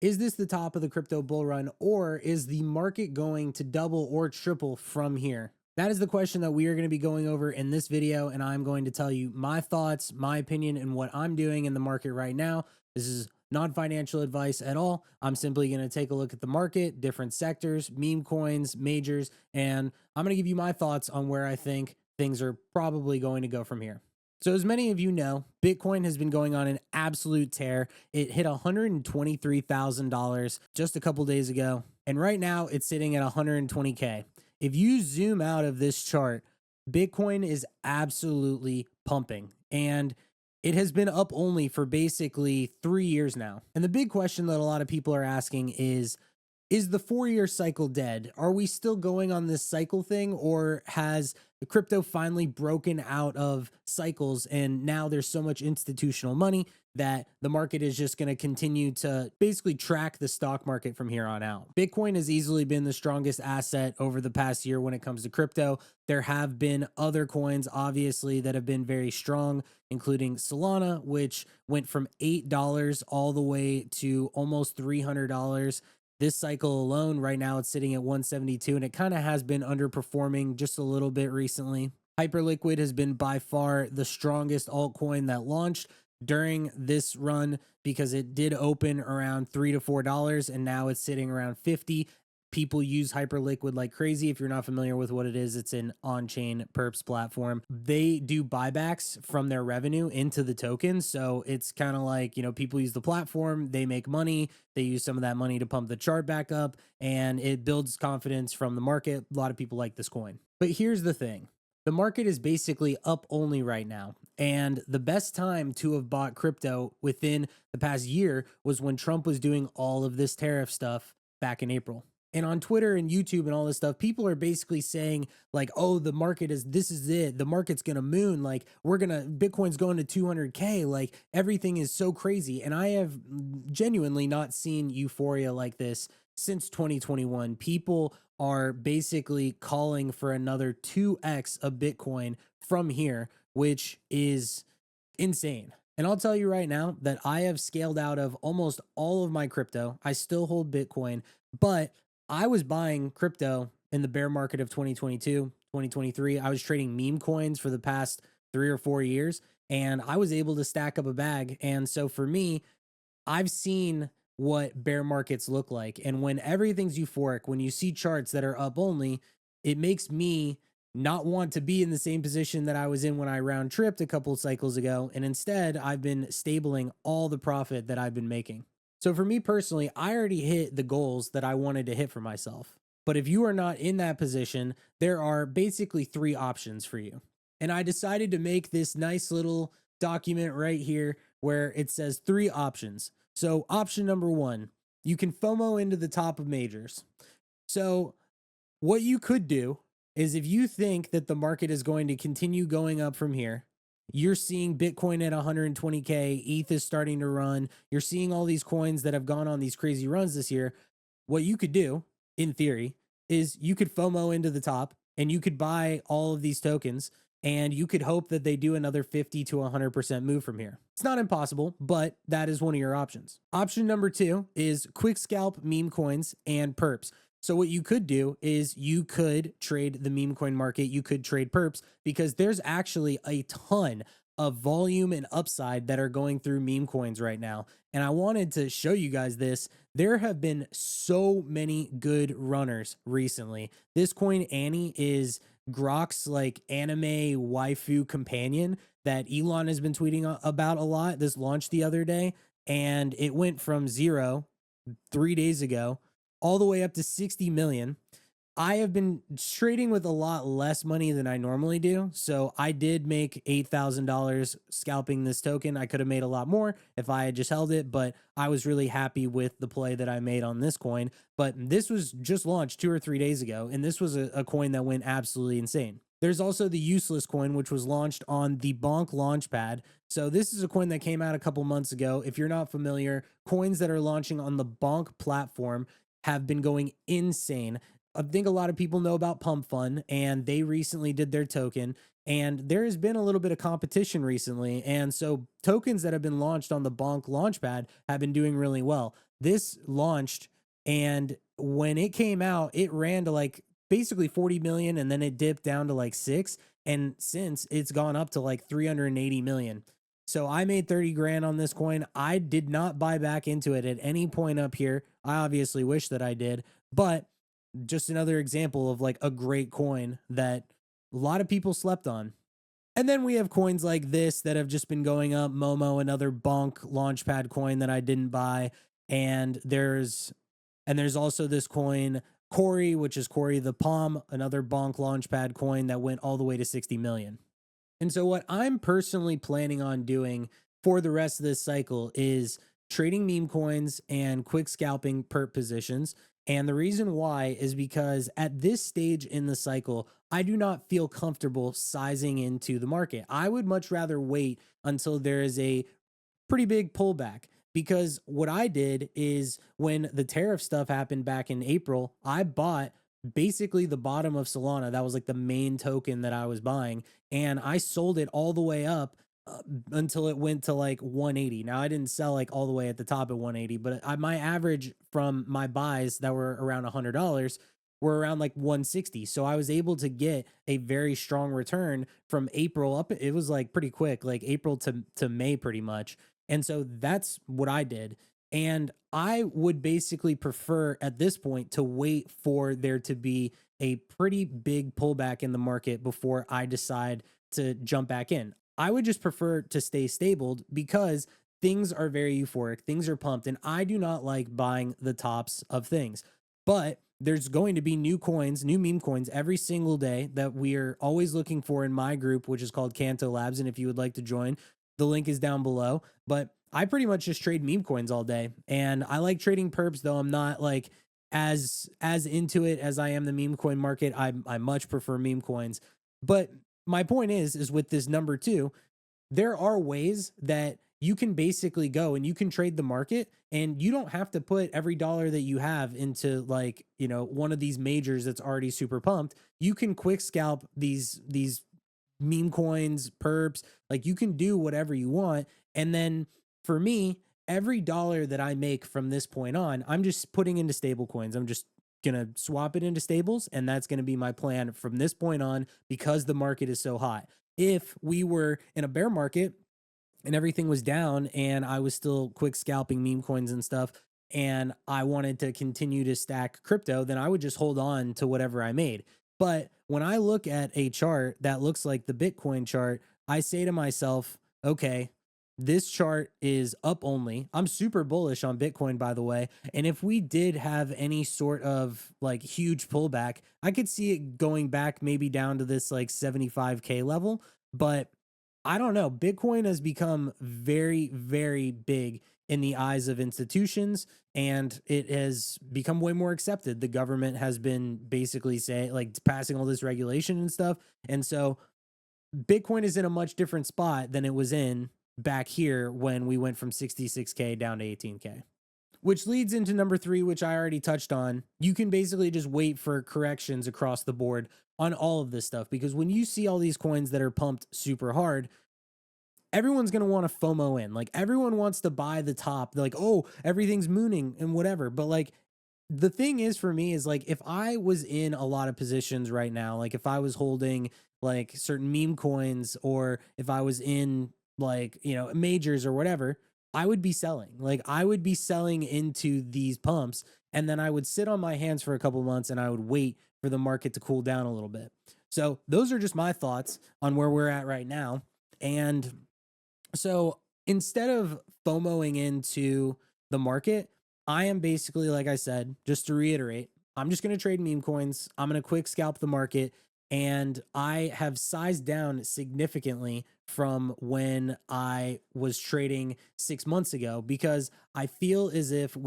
Is this the top of the crypto bull run, or is the market going to double or triple from here? That is the question that we are going to be going over in this video, and I'm going to tell you my thoughts, my opinion, and what I'm doing in the market right now. This is non-financial advice at all. I'm simply going to take a look at the market, different sectors, meme coins, majors, and I'm going to give you my thoughts on where I think things are probably going to go from here. So as many of you know, Bitcoin has been going on an absolute tear. It hit $123,000 just a couple days ago, and right now it's sitting at 120K. If you zoom out of this chart, Bitcoin is absolutely pumping, and it has been up only for basically 3 years now. And the big question that a lot of people are asking is the 4 year cycle dead? Are we still going on this cycle thing, or has the crypto finally broken out of cycles and now there's so much institutional money that the market is just going to continue to basically track the stock market from here on out? Bitcoin has easily been the strongest asset over the past year when it comes to crypto. There have been other coins, obviously, that have been very strong, including Solana, which went from $8 all the way to almost $300. This cycle alone, right now, it's sitting at 172, and it kind of has been underperforming just a little bit recently. Hyperliquid has been by far the strongest altcoin that launched during this run because it did open around $3 to $4, and now it's sitting around 50. People use Hyperliquid like crazy. If you're not familiar with what it is, it's an on-chain perps platform. They do buybacks from their revenue into the token. So it's kind of like, people use the platform, they make money, they use some of that money to pump the chart back up, and it builds confidence from the market. A lot of people like this coin. But here's the thing. The market is basically up only right now. And the best time to have bought crypto within the past year was when Trump was doing all of this tariff stuff back in April. And on Twitter and YouTube and all this stuff, people are basically saying like, oh, the market this is it. The market's going to moon. Like Bitcoin's going to 200K. Like everything is so crazy. And I have genuinely not seen euphoria like this since 2021. People are basically calling for another 2x of Bitcoin from here, which is insane. And I'll tell you right now that I have scaled out of almost all of my crypto. I still hold Bitcoin, but I was buying crypto in the bear market of 2022, 2023. I was trading meme coins for the past 3 or 4 years, and I was able to stack up a bag. And so for me, I've seen what bear markets look like. And when everything's euphoric, when you see charts that are up only, it makes me not want to be in the same position that I was in when I round tripped a couple cycles ago. And instead, I've been stabling all the profit that I've been making. So for me personally, I already hit the goals that I wanted to hit for myself. But if you are not in that position, there are basically 3 options for you. And I decided to make this nice little document right here where it says 3 options. So option number 1, you can FOMO into the top of majors. So what you could do is, if you think that the market is going to continue going up from here, you're seeing Bitcoin at 120K, ETH is starting to run, you're seeing all these coins that have gone on these crazy runs this year. What you could do, in theory, is you could FOMO into the top and you could buy all of these tokens, and you could hope that they do another 50 to 100% move from here. It's not impossible, but that is one of your options. Option number 2 is quick scalp meme coins and perps. So what you could do is you could trade the meme coin market. You could trade perps, because there's actually a ton of volume and upside that are going through meme coins right now. And I wanted to show you guys this. There have been so many good runners recently. This coin Annie is Grok's like anime waifu companion that Elon has been tweeting about a lot. This launched the other day, and it went from 0 3 days ago all the way up to 60 million. I have been trading with a lot less money than I normally do. So I did make $8,000 scalping this token. I could have made a lot more if I had just held it, but I was really happy with the play that I made on this coin. But this was just launched 2 or 3 days ago, and this was a coin that went absolutely insane. There's also the useless coin, which was launched on the Bonk Launchpad. So this is a coin that came out a couple months ago. If you're not familiar, coins that are launching on the Bonk platform have been going insane. I think a lot of people know about Pump Fund, and they recently did their token, and there has been a little bit of competition recently. And so tokens that have been launched on the Bonk Launchpad have been doing really well. this launched, and when it came out, it ran to like basically 40 million, and then it dipped down to like 6, and since it's gone up to like 380 million. So I made 30 grand on this coin. I did not buy back into it at any point up here. I obviously wish that I did, but just another example of like a great coin that a lot of people slept on. And then we have coins like this that have just been going up. Momo, another bonk launchpad coin that I didn't buy. And there's also this coin, Corey, which is Corey the Palm, another bonk launchpad coin that went all the way to 60 million. And so what I'm personally planning on doing for the rest of this cycle is trading meme coins and quick scalping perp positions. And the reason why is because at this stage in the cycle, I do not feel comfortable sizing into the market. I would much rather wait until there is a pretty big pullback, because what I did is when the tariff stuff happened back in April, I bought basically the bottom of Solana. That was like the main token that I was buying, and I sold it all the way up until it went to like 180. Now I didn't sell like all the way at the top at 180, but my average from my buys that were around $100 were around like 160. So I was able to get a very strong return from April up. It was like pretty quick, like April to May pretty much. And so that's what I did. And I would basically prefer at this point to wait for there to be a pretty big pullback in the market before I decide to jump back in. I would just prefer to stay stabled because things are very euphoric, things are pumped, and I do not like buying the tops of things. But there's going to be new coins, new meme coins every single day that we are always looking for in my group, which is called Canto Labs. And if you would like to join, the link is down below. But I pretty much just trade meme coins all day. And I like trading perps, though I'm not like as into it as I am the meme coin market. I much prefer meme coins. But my point is with this number 2, there are ways that you can basically go and you can trade the market, and you don't have to put every dollar that you have into like, one of these majors that's already super pumped. You can quick scalp these meme coins, perps, like you can do whatever you want. And then for me, every dollar that I make from this point on, I'm just putting into stable coins. I'm just gonna swap it into stables, and that's gonna be my plan from this point on because the market is so hot. If we were in a bear market and everything was down and I was still quick scalping meme coins and stuff, and I wanted to continue to stack crypto, then I would just hold on to whatever I made. But when I look at a chart that looks like the Bitcoin chart, I say to myself, okay, this chart is up only. I'm super bullish on Bitcoin, by the way. And if we did have any sort of like huge pullback, I could see it going back maybe down to this like 75K level. But I don't know. Bitcoin has become very, very big in the eyes of institutions, and it has become way more accepted. The government has been basically saying, like, passing all this regulation and stuff. And so Bitcoin is in a much different spot than it was in back here when we went from 66K down to 18K. Which leads into number 3, which I already touched on. You can basically just wait for corrections across the board on all of this stuff, because when you see all these coins that are pumped super hard, everyone's going to want to FOMO in. Like everyone wants to buy the top. They're like, oh, everything's mooning and whatever. But like the thing is for me is like if I was in a lot of positions right now, like if I was holding like certain meme coins, or if I was in like, majors or whatever, I would be selling. Like I would be selling into these pumps, and then I would sit on my hands for a couple months and I would wait for the market to cool down a little bit. So those are just my thoughts on where we're at right now. And so instead of FOMOing into the market, I am basically, like I said, just to reiterate, I'm just going to trade meme coins. I'm going to quick scalp the market. And I have sized down significantly from when I was trading 6 months ago, because I feel as if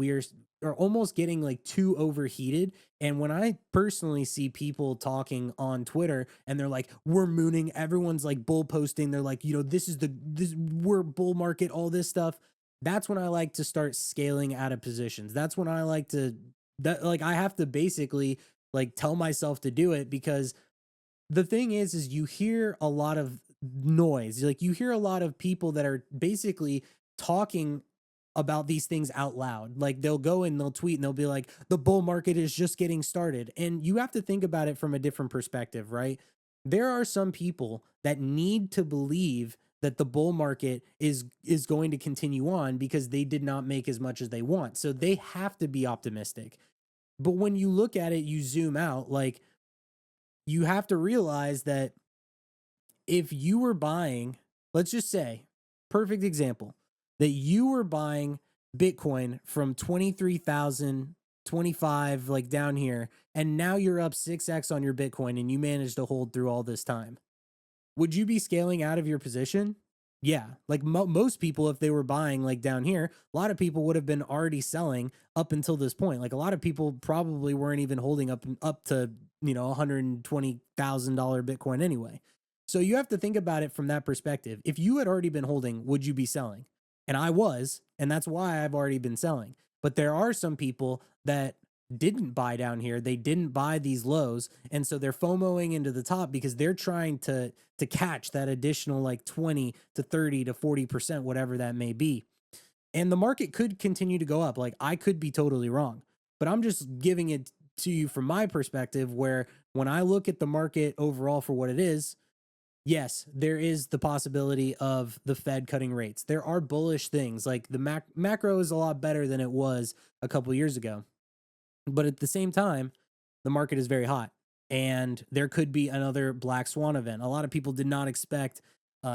are almost getting like too overheated. And when I personally see people talking on Twitter and they're like, we're mooning, everyone's like bull posting, they're like, we're bull market, all this stuff. That's when I like to start scaling out of positions. That's when I like to, I have to basically like tell myself to do it, because the thing is you hear a lot of noise. Like you hear a lot of people that are basically talking about these things out loud. Like they'll go and they'll tweet and they'll be like, the bull market is just getting started. And you have to think about it from a different perspective, right? There are some people that need to believe that the bull market is going to continue on because they did not make as much as they want. So they have to be optimistic. But when you look at it, you zoom out, like you have to realize that if you were buying, let's just say, perfect example, that you were buying Bitcoin from 23,000, 25, like down here, and now you're up 6x on your Bitcoin and you managed to hold through all this time. Would you be scaling out of your position? Yeah. Like most people, if they were buying like down here, a lot of people would have been already selling up until this point. Like a lot of people probably weren't even holding up to, $120,000 Bitcoin anyway. So you have to think about it from that perspective. If you had already been holding, would you be selling? And I was, and that's why I've already been selling. But there are some people that didn't buy down here. They didn't buy these lows. And so they're FOMOing into the top because they're trying to catch that additional like 20 to 30 to 40%, whatever that may be. And the market could continue to go up. Like I could be totally wrong, but I'm just giving it to you from my perspective, where when I look at the market overall for what it is, yes, there is the possibility of the Fed cutting rates. There are bullish things, like the macro is a lot better than it was a couple years ago. But at the same time, the market is very hot and there could be another black swan event. A lot of people did not expect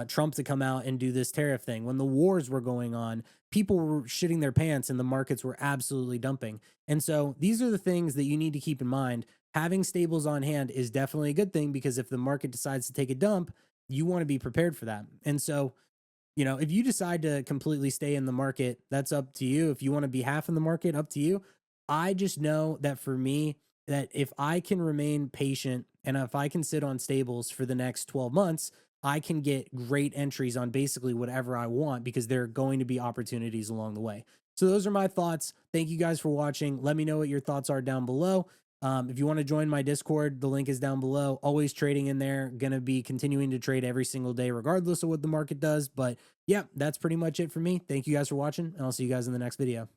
Trump to come out and do this tariff thing. When the wars were going on, people were shitting their pants and the markets were absolutely dumping. And so these are the things that you need to keep in mind. Having stables on hand is definitely a good thing, because if the market decides to take a dump, you want to be prepared for that. And so, if you decide to completely stay in the market, that's up to you. If you want to be half in the market, up to you. I just know that for me, that if I can remain patient and if I can sit on stables for the next 12 months, I can get great entries on basically whatever I want, because there are going to be opportunities along the way. So those are my thoughts. Thank you guys for watching. Let me know what your thoughts are down below. If you want to join my Discord, the link is down below. Always trading in there. Going to be continuing to trade every single day, regardless of what the market does. But yeah, that's pretty much it for me. Thank you guys for watching, and I'll see you guys in the next video.